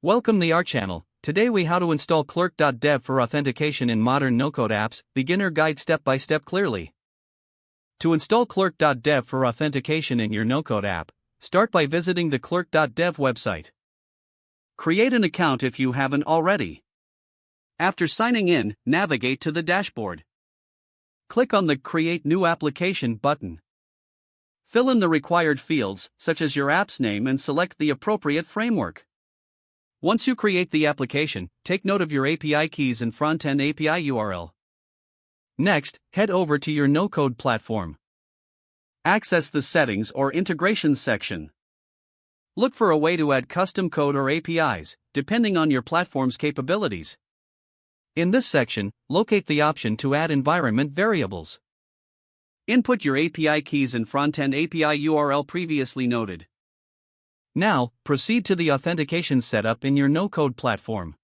Welcome to our channel. Today we how to install Clerk.dev for authentication in modern no-code apps, beginner guide step by step clearly. To install Clerk.dev for authentication in your no-code app, start by visiting the Clerk.dev website. Create an account if you haven't already. After signing in, navigate to the dashboard. Click on the Create New Application button. Fill in the required fields, such as your app's name, and select the appropriate framework. Once you create the application, take note of your API keys and front-end API URL. Next, head over to your no-code platform. Access the Settings or Integrations section. Look for a way to add custom code or APIs, depending on your platform's capabilities. In this section, locate the option to add environment variables. Input your API keys and front-end API URL previously noted. Now, proceed to the authentication setup in your no-code platform.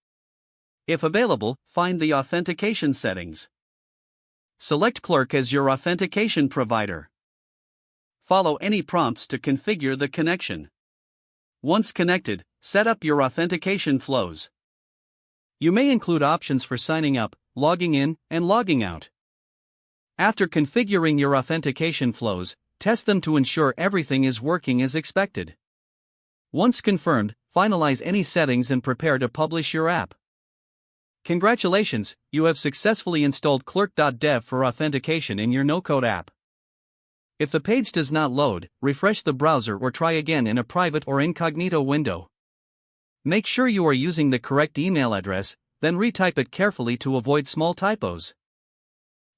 If available, find the authentication settings. Select Clerk as your authentication provider. Follow any prompts to configure the connection. Once connected, set up your authentication flows. You may include options for signing up, logging in, and logging out. After configuring your authentication flows, test them to ensure everything is working as expected. Once confirmed, finalize any settings and prepare to publish your app. Congratulations, you have successfully installed Clerk.dev for authentication in your no-code app. If the page does not load, refresh the browser or try again in a private or incognito window. Make sure you are using the correct email address, then retype it carefully to avoid small typos.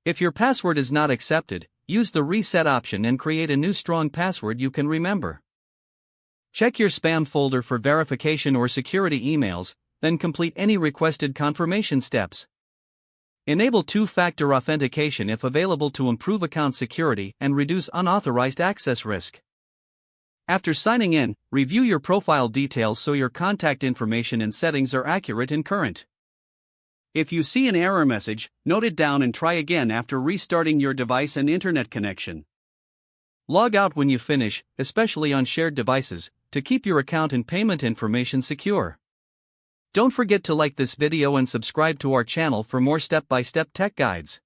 If your password is not accepted, use the reset option and create a new strong password you can remember. Check your spam folder for verification or security emails, then complete any requested confirmation steps. Enable two-factor authentication if available to improve account security and reduce unauthorized access risk. After signing in, review your profile details so your contact information and settings are accurate and current. If you see an error message, note it down and try again after restarting your device and internet connection. Log out when you finish, especially on shared devices, to keep your account and payment information secure. Don't forget to like this video and subscribe to our channel for more step-by-step tech guides.